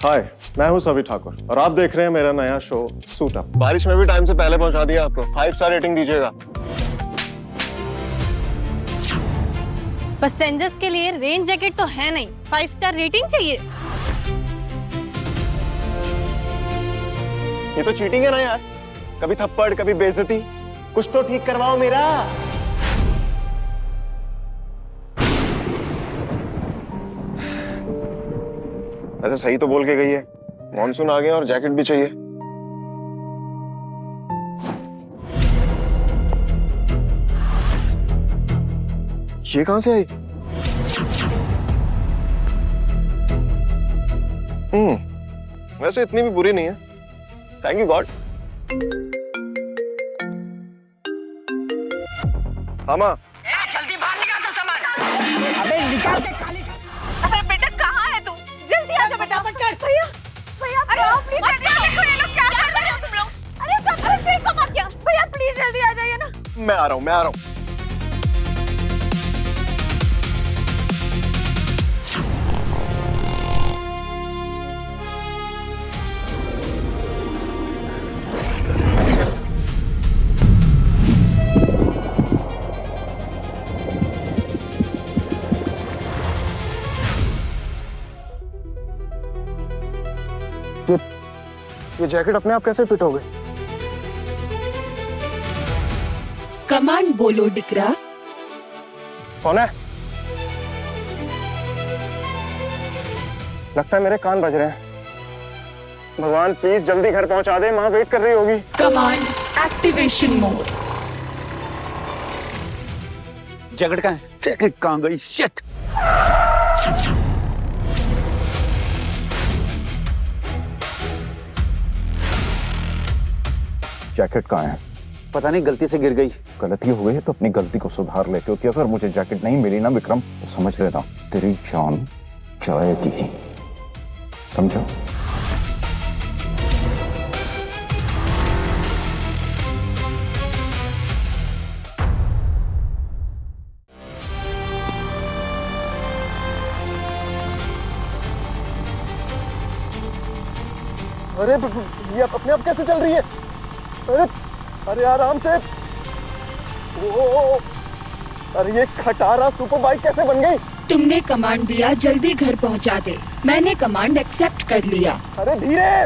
हाय, मैं हूं सभी ठाकुर और आप देख रहे हैं मेरा नया शो सूट अप। बारिश में भी टाइम से पहले पहुंचा दिया आपको। 5 स्टार रेटिंग दीजिएगा। पैसेंजर्स के लिए रेन जैकेट तो है नहीं, 5 स्टार रेटिंग चाहिए। ये तो चीटिंग है ना यार। कभी थप्पड़ कभी बेइज्जती, कुछ तो ठीक करवाओ मेरा। ऐसे सही तो बोल के गई है, मॉनसून आ गया और जैकेट भी चाहिए। ये कहां से आई? वैसे इतनी भी बुरी नहीं है। Thank you God. हाँ माँ। जल्दी बाहर निकाल सब सामान। अबे निकाल के खाली। अरे बेटा कहाँ है तू? जल्दी आ जा बेटा। भैया भैया प्लीज देखो ये लोग क्या कर रहे हो तुम लोग। अरे सब देखो मत क्या। भैया प्लीज जल्दी आ जाइए ना। मैं आ रहा हूँ। ये जैकेट अपने आप कैसे फिट हो गई? कमांड बोलो डिकरा। कौन है? लगता है मेरे कान बज रहे हैं। भगवान प्लीज जल्दी घर पहुंचा दे, माँ वेट कर रही होगी। Command activation mode. जैकेट कहाँ है? जैकेट कहाँ गई? शिट! जैकेट कहाँ है? पता नहीं, गलती से गिर गई। गलती हो गई है तो अपनी गलती को सुधार ले, क्योंकि अगर मुझे जैकेट नहीं मिली ना विक्रम, तो समझ लेना तेरी जान जाएगी। समझो? अरे ये अपने आप कैसे चल रही है? अरे आराम से। ओ, अरे ये खटारा सुपर बाइक कैसे बन गई? तुमने कमांड दिया जल्दी घर पहुंचा दे। मैंने कमांड एक्सेप्ट कर लिया। अरे धीरे।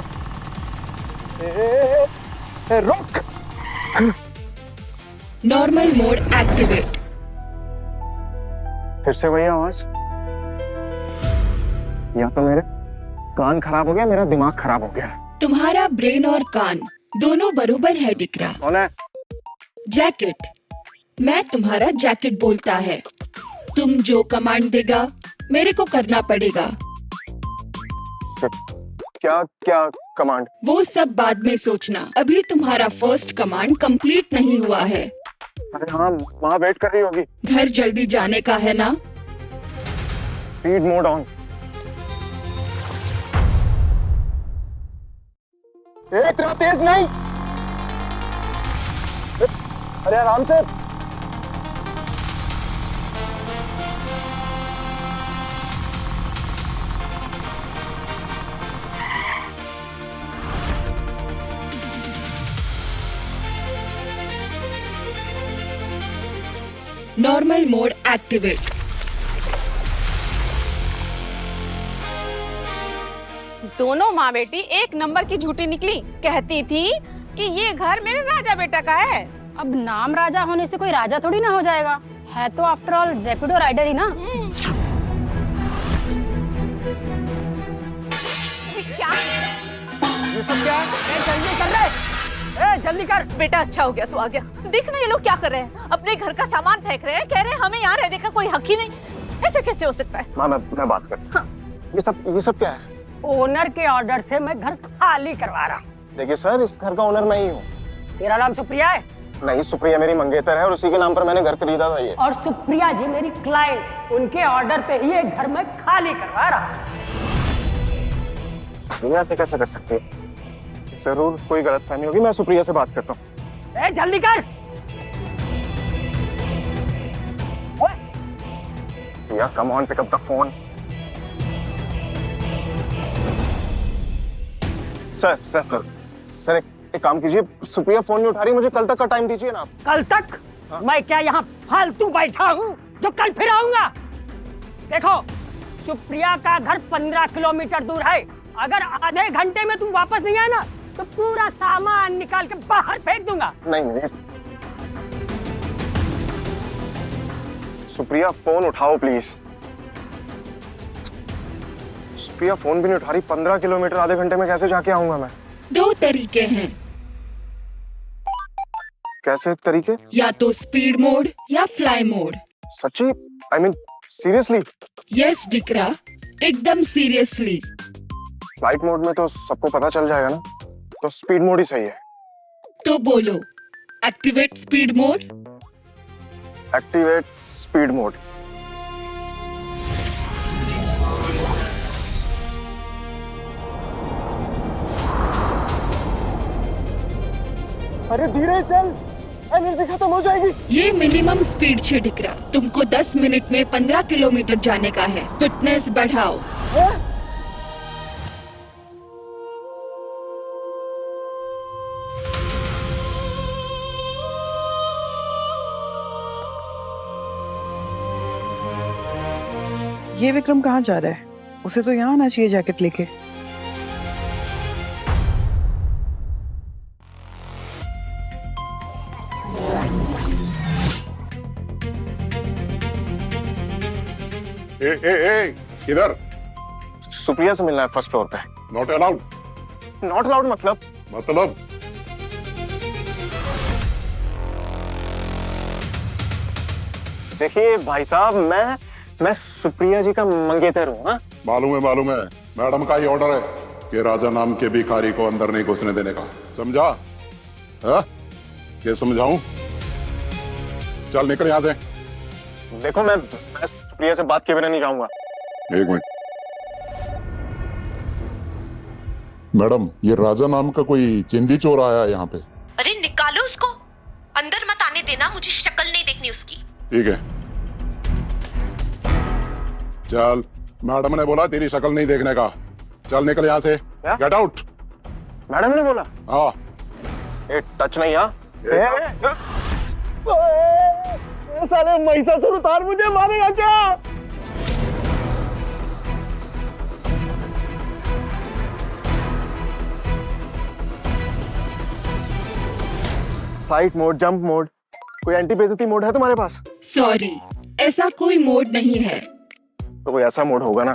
रुक। Normal mode activate. फिर से वही आवाज। या तो मेरे कान खराब हो गया, मेरा दिमाग खराब हो गया। तुम्हारा ब्रेन और कान दोनों बरोबर है डिकरा। कौन है? जैकेट। मैं तुम्हारा जैकेट बोलता है। तुम जो कमांड देगा मेरे को करना पड़ेगा। क्या क्या कमांड? वो सब बाद में सोचना। अभी तुम्हारा फर्स्ट कमांड कंप्लीट नहीं हुआ है। अरे हाँ, वहाँ वेट कर रही होगी। घर जल्दी जाने का है ना? Speed mode on. इतना तेज नहीं। अरे आराम से। Normal mode activate. दोनों माँ बेटी एक नंबर की झूठी निकली। कहती थी कि ये घर मेरे राजा बेटा का है। अब नाम राजा होने से कोई राजा थोड़ी ना हो जाएगा। है तो आफ्टर ऑल जेपिडो राइडर ही ना। क्या ये सब क्या है? जल्दी कर रहे। जल्दी कर। बेटा अच्छा हो गया तू आ गया। देख ना ये लोग क्या कर रहे हैं, अपने घर का सामान फेंक रहे हैं। कह रहे हैं हमें यहाँ रहने का कोई हक ही नहीं। ऐसे कैसे हो सकता है? माँ मैं बात करता हूँ। ये सब क्या है? ओनर के ऑर्डर से मैं घर खाली करवा रहा हूँ। देखिए सर, इस घर का ओनर मैं ही हूँ। तेरा नाम सुप्रिया है? नहीं, सुप्रिया मेरी मंगेतर है और उसी के नाम पर मैंने घर खरीदा था ये। और सुप्रिया जी मेरी क्लाइंट, उनके ऑर्डर पे ही एक घर मैं खाली करवा रहा हूँ। सुप्रिया से कैसे कर सकती है? जरूर कोई गलतफहमी होगी, मैं सुप्रिया से बात करता हूँ। जल्दी कर। Yeah, come on, pick up the phone. Sir एक काम कीजिए, सुप्रिया फोन नहीं उठा रही, मुझे कल तक का टाइम दीजिए ना आप। कल तक? मैं क्या यहाँ फालतू बैठा हूँ जो कल फिर आऊंगा? देखो, सुप्रिया का घर 15 किलोमीटर दूर है। अगर आधे घंटे में तुम वापस नहीं आए ना तो पूरा सामान निकाल के बाहर फेंक दूंगा। नहीं, सुप्रिया फोन उठाओ प्लीज। सुप्रिया फोन भी नहीं उठा रही, 15 किलोमीटर आधे घंटे में कैसे जाके आऊंगा मैं? 2 तरीके हैं, कैसे तरीके? या तो स्पीड मोड या फ्लाई मोड। सच्ची? I mean seriously? यस डिकरा, एकदम सीरियसली। फ्लाइट मोड में तो सबको पता चल जाएगा ना, तो स्पीड मोड ही सही है। तो बोलो, activate speed mode. Activate speed mode. अरे धीरे चल, एनर्जी खत्म हो जाएगी। ये मिनिमम स्पीड है डिकरा, तुमको 10 मिनट में 15 किलोमीटर जाने का है। फिटनेस बढ़ाओ। ये विक्रम कहाँ जा रहा है? उसे तो यहाँ आना चाहिए जैकेट लेके। किधर? सुप्रिया से मिलना है फर्स्ट फ्लोर पे। Not allowed. नॉट अलाउड मतलब? मतलब देखिए भाई साहब, मैं सुप्रिया जी का मंगेतर हूँ। हाँ मालूम है मैडम का ही ऑर्डर है कि राजा नाम के भिखारी को अंदर नहीं घुसने देने का, समझा? हाँ? ये समझाऊं? चल निकल यहाँ से। देखो मैं सुप्रिया से बात के बिना नहीं जाऊंगा। 1 मिनट। मैडम, ये राजा नाम का कोई चिंदी चोर आया है यहाँ पे। अरे निकालो उसको, अंदर मत आने देना, मुझे शक्ल नहीं देखनी उसकी। ठीक है, चल। मैडम ने बोला तेरी शक्ल नहीं देखने का। चल निकल यहाँ से। Get out. मैडम ने बोला? हाँ। टच नहीं। हाँ साले महिषासुर उतार, मुझे मारेगा क्या? फ्लाइट मोड, जंप मोड, कोई एंटी बेइज्जती मोड है तुम्हारे पास? सॉरी, ऐसा कोई मोड नहीं है। तो कोई ऐसा मोड होगा ना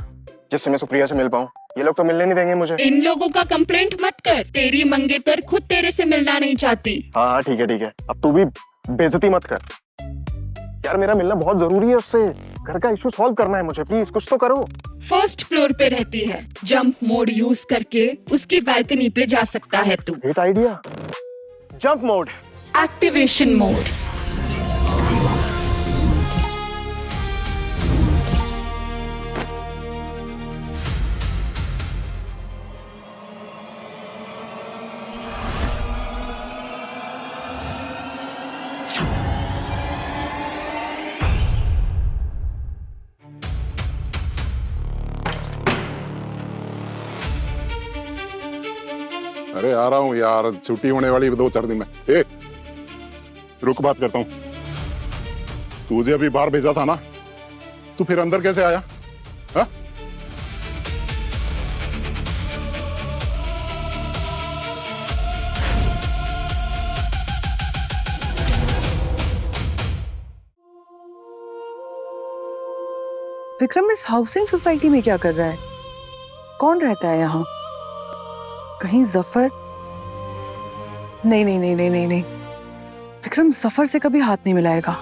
जिससे मैं सुप्रिया से मिल पाऊं। ये लोग तो मिलने नहीं देंगे मुझे। इन लोगों का कंप्लेंट मत कर, तेरी मंगेतर खुद तेरे से मिलना नहीं चाहती। हाँ ठीक है, अब तू भी बेइज्जती मत कर यार, मेरा मिलना बहुत जरूरी है उससे। घर का इशू सॉल्व करना है मुझे, प्लीज कुछ तो करो। फर्स्ट फ्लोर पे रहती है, जंप मोड यूज करके उसकी बालकनी पे जा सकता है तू। Great idea. Jump mode, activation mode. अरे आ रहा हूँ यार, छुट्टी होने वाली 2-4 दिन में। रुक, बात करता हूँ। तुझे अभी बाहर भेजा था ना, तू फिर अंदर कैसे आया? हा? विक्रम इस हाउसिंग सोसाइटी में क्या कर रहा है? कौन रहता है यहाँ? कहीं जफर? नहीं, विक्रम जफर से कभी हाथ नहीं मिलाएगा।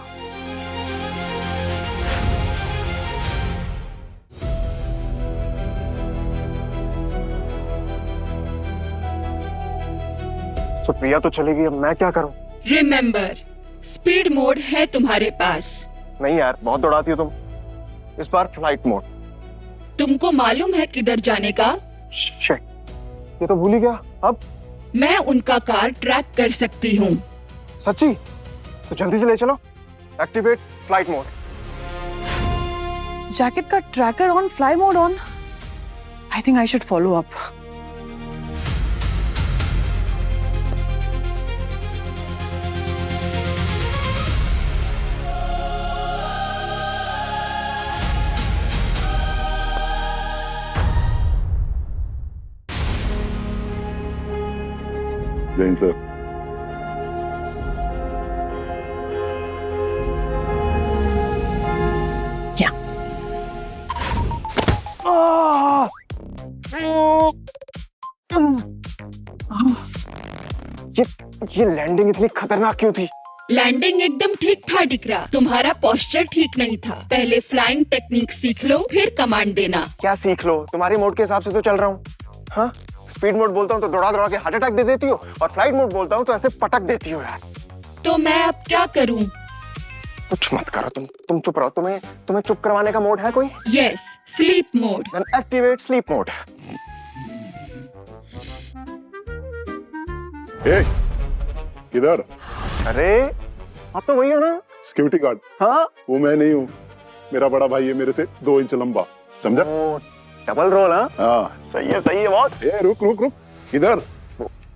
सुप्रिया तो चलेगी, अब मैं क्या करूं? रिमेम्बर, स्पीड मोड है तुम्हारे पास। नहीं यार, बहुत दौड़ाती हो तुम। इस बार फ्लाइट मोड। तुमको मालूम है किधर जाने का? शिट, ये तो भूल ही गया। अब मैं उनका कार ट्रैक कर सकती हूँ। सच्ची? तो जल्दी से ले चलो। Activate flight mode. जैकेट का tracker on, fly mode on. I think I should follow up. Jain sir. ये लैंडिंग इतनी खतरनाक क्यों थी? लैंडिंग एकदम ठीक था डिकरा, तुम्हारा पोस्चर ठीक नहीं था। पहले फ्लाइंग टेक्निक सीख लो, फिर कमांड देना। क्या सीख लो? तुम्हारे मोड के हिसाब से तो चल रहा हूँ। हाँ, स्पीड मोड बोलता हूँ तो दौड़ा दौड़ा के हार्ट अटैक दे देती हो, और फ्लाइट मोड बोलता हूँ तो ऐसे पटक देती हो यार। तो मैं अब क्या करूँ? कुछ मत करो तुम चुप रहो। तुम्हें चुप करवाने का मोड है कोई? Yes, sleep mode. Then activate sleep mode. ए, किधर? अरे आप तो वही हो ना, सिक्योरिटी गार्ड? हाँ वो मैं नहीं हूँ, मेरा बड़ा भाई है मेरे से 2 इंच लंबा, समझा? Double role. हाँ हाँ सही है बॉस। ए, रुक रुक रुक, किधर?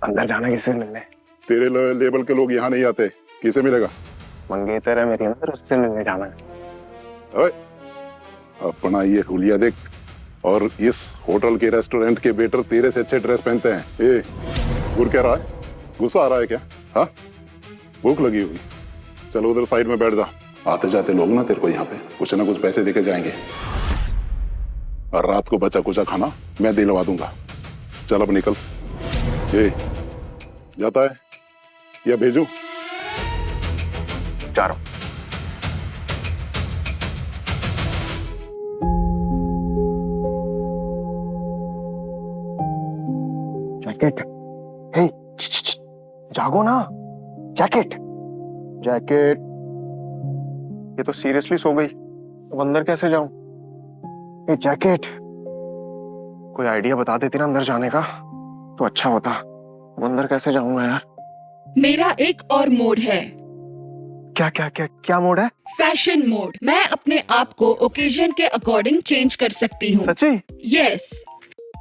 अंदर जाना किससे मिलने? तेरे लेवल के लोग यहाँ नहीं आते, किसे मिलेगा? मंगेतर है मेरी अंदर, उससे मिलने जाना है। ओए, अपना ये हुलिया देख, और इस होटल के रेस्टोरेंट के वेटर तेरे से अच्छे ड्रेस पहनते हैं। ए, गुर क्या रहा है? गुस्सा आ रहा है क्या? हाँ, भूख लगी होगी, चलो उधर साइड में बैठ जा। आते जाते लोग ना तेरे को यहाँ पे कुछ ना कुछ पैसे देके जाएंगे, और रात को बचा कुचा खाना मैं दिलवा दूंगा। चल अब निकल। ए, जाता है या भेजूं? जा रहा हूं। जैकेट, हे, जागो ना। जैकेट, जैकेट, ये तो सीरियसली सो गई, अब अंदर कैसे जाऊं? ये जैकेट, कोई आइडिया बता देती ना अंदर जाने का तो अच्छा होता। अब अंदर कैसे जाऊंगा यार? मेरा एक और मोड है। क्या क्या क्या क्या मोड है? Fashion mode. मैं अपने आप को ओकेजन के अकॉर्डिंग चेंज कर सकती हूँ। सच्ची? यस।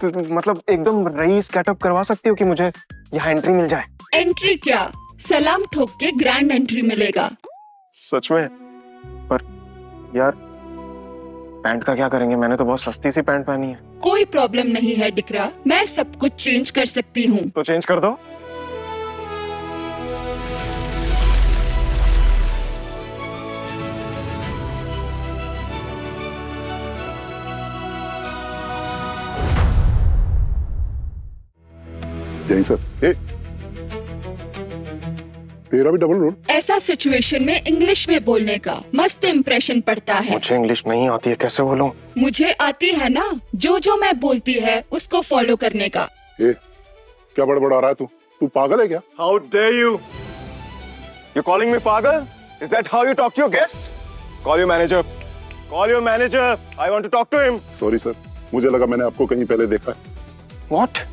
तो मतलब एकदम रईस गेटअप करवा सकती हो कि मुझे यहाँ एंट्री मिल जाए? एंट्री क्या, सलाम ठोक के ग्रैंड एंट्री मिलेगा। सच में? पर यार पैंट का क्या करेंगे? मैंने तो बहुत सस्ती सी पैंट पहनी है। कोई प्रॉब्लम नहीं है डिकरा, मैं सब कुछ चेंज कर सकती हूँ। तो चेंज कर दो। जय सर। ए, तेरा भी डबल रोल? ऐसा सिचुएशन में इंग्लिश में बोलने का मस्त इम्प्रेशन पड़ता है। मुझे इंग्लिश नहीं आती है, कैसे बोलूं? मुझे आती है ना, जो मैं बोलती है उसको फॉलो करने का। ए, क्या बड़बड़ा रहा है तू पागल है क्या? How dare you? You calling me पागल? Is that how you talk to your guest? Call your manager. Call your manager. I want to talk to him. Sorry sir, मुझे लगा मैंने आपको कहीं पहले देखा है। What?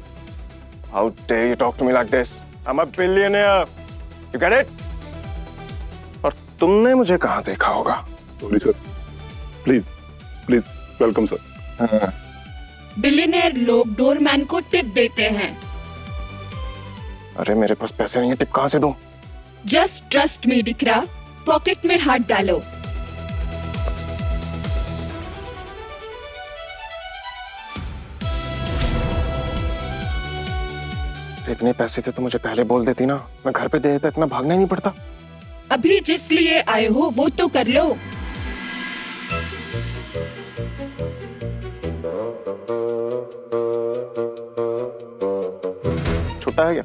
How dare you talk to me like this? I'm a billionaire. You get it? और तुमने मुझे कहाँ देखा होगा? Sorry sir, please welcome sir. Billionaire लोग डोरमैन को टिप देते हैं। अरे मेरे पास पैसे नहीं है, टिप कहाँ से दूं? जस्ट ट्रस्ट मी डिकरा, पॉकेट में हाथ डालो। इतने पैसे थे तो मुझे पहले बोल देती ना, मैं घर पे दे देता, इतना भागना ही नहीं पड़ता। अभी जिस लिए आए हो वो तो कर लो। छोटा है क्या?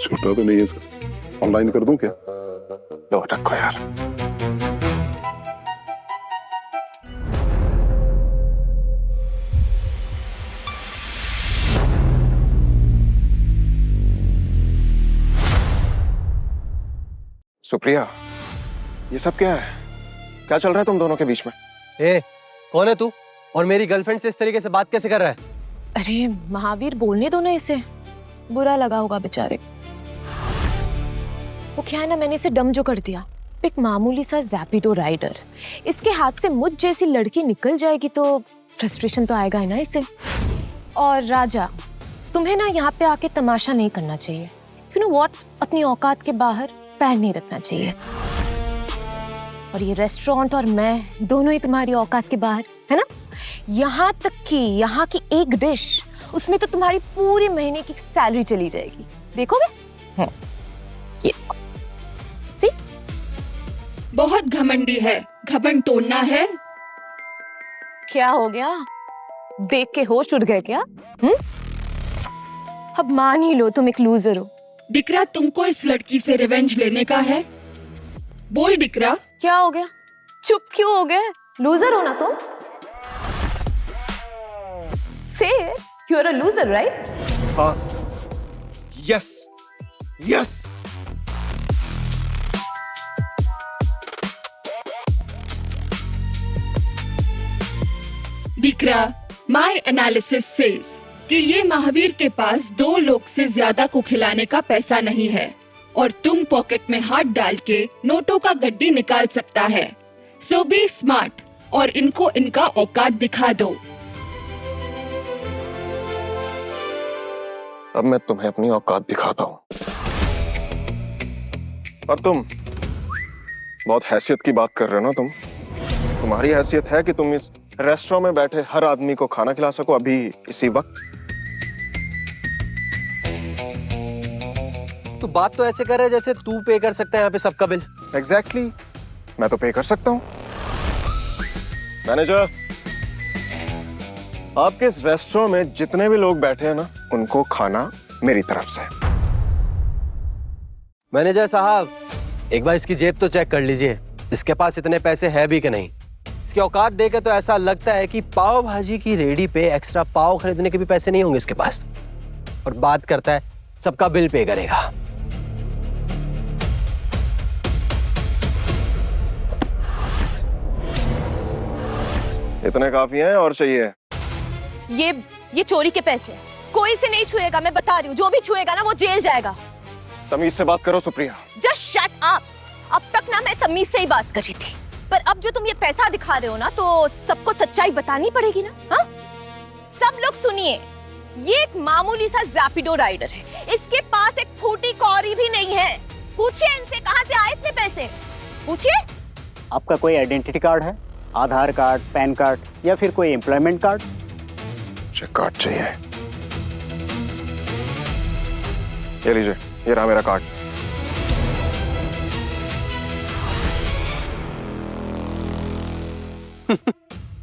छोटा तो नहीं है सर, ऑनलाइन कर दूं क्या? लो रखो यार। सुप्रिया, ये सब क्या है? क्या चल रहा है तुम दोनों के बीच में? ए, कौन है तू? और मेरी गर्लफ्रेंड से इस तरीके से बात कैसे कर रहा है? अरे महावीर, बोलने दो ना इसे, बुरा लगा होगा बेचारे। वो क्या है ना, मैंने इसे डम जो कर दिया। एक मामूली सा ज़ैपिडो राइडर, इसके हाथ से मुझ जैसी लड़की निकल जाएगी तो फ्रस्ट्रेशन तो आएगा ही ना इसे। और राजा, तुम्हें ना यहाँ पे आके तमाशा नहीं करना चाहिए। यू नो व्हाट, अपनी औकात के बाहर पैर नहीं रखना चाहिए। और ये रेस्टोरेंट और मैं दोनों ही तुम्हारी औकात के बाहर है ना। यहाँ तक कि यहाँ की एक डिश, उसमें तो तुम्हारी पूरी महीने की सैलरी चली जाएगी। देखोगे? ये सी बहुत घमंडी है, घमंड तोड़ना है। क्या हो गया? देख के होश उड़ गए क्या? अब मान ही लो तुम एक लूजर हो। डिकरा, तुमको इस लड़की से रिवेंज लेने का है? बोल डिकरा। क्या हो गया? चुप क्यों हो गए? लूजर हो ना तुम? Say you are a loser, right? हाँ, यस यस। डिकरा, माय एनालिसिस सेज कि ये महावीर के पास 2 लोग से ज्यादा को खिलाने का पैसा नहीं है और तुम पॉकेट में हाथ डाल के नोटों का गड्डी निकाल सकता है। सो बी स्मार्ट और इनको इनका औकात दिखा दो। अब मैं तुम्हें अपनी औकात दिखाता हूँ। और तुम बहुत हैसियत की बात कर रहे हो ना। तुम्हारी हैसियत है कि तुम इस रेस्टोरेंट में बैठे हर आदमी को खाना खिला सको अभी इसी वक्त। तू बात तो ऐसे कर रहा है जैसे तू पे कर सकता है यहाँ पे सबका बिल। एग्जैक्टली, मैं तो पे कर सकता हूँ। मैनेजर, आपके इस रेस्टोरेंट में जितने भी लोग बैठे हैं ना, उनको खाना मेरी तरफ से। मैनेजर साहब, एक बार इसकी जेब तो चेक कर लीजिए, इसके पास इतने पैसे है भी कि नहीं। इसकी औकात देखे तो ऐसा लगता है कि पाव भाजी की रेडी पे एक्स्ट्रा पाव खरीदने के भी पैसे नहीं होंगे इसके पास, और बात करता है सबका बिल पे करेगा। इतने काफी हैं और चाहिए? ये चोरी के पैसे हैं। कोई से नहीं छुएगा, मैं बता रही हूँ। जो भी छुएगा ना वो जेल जाएगा। तमीज से बात करो सुप्रिया। Just shut up. अब तक ना मैं तमीज से ही बात कर रही थी, पर अब जो तुम ये पैसा दिखा रहे हो ना, तो सबको सच्चाई बतानी पड़ेगी ना। हाँ, सब लोग सुनिए, ये एक मामूली सा रैपिडो राइडर है। इसके पास एक फूटी कौड़ी भी नहीं है। पूछिए इनसे कहां से आए इतने पैसे, पूछिए। आपका कोई आइडेंटिटी कार्ड है? आधार कार्ड, पैन कार्ड या फिर कोई एम्प्लॉयमेंट कार्ड? चेक कार्ड चाहिए। ये लीजिए, ये रहा मेरा कार्ड।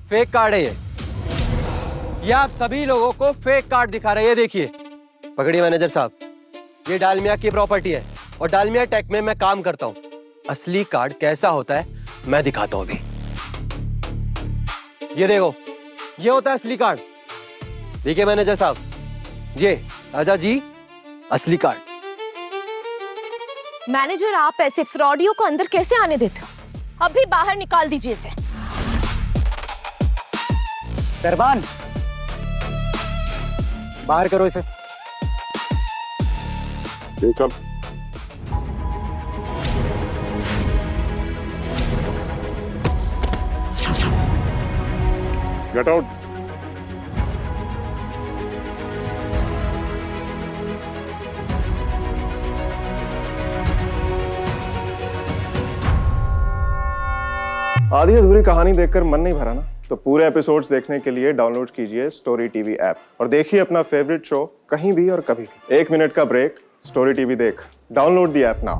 फेक कार्ड है ये आप सभी लोगों को फेक कार्ड दिखा रहे हैं। ये देखिए, पकड़िए मैनेजर साहब, ये डालमिया की प्रॉपर्टी है और डालमिया टेक में मैं काम करता हूँ। असली कार्ड कैसा होता है मैं दिखाता हूँ अभी। ये देखो, ये होता है असली कार्ड। देखिए मैनेजर साहब, ये राजा जी असली कार्ड। मैनेजर, आप ऐसे फ्रॉडियों को अंदर कैसे आने देते हो? अभी बाहर निकाल दीजिए इसे। सरबान, बाहर करो इसे। चल। Get out. आधी अधूरी कहानी देखकर मन नहीं भरा ना, तो पूरे एपिसोड्स देखने के लिए डाउनलोड कीजिए स्टोरी टीवी ऐप और देखिए अपना फेवरेट शो कहीं भी और कभी भी। 1 मिनट का ब्रेक, स्टोरी टीवी देख। Download the app now.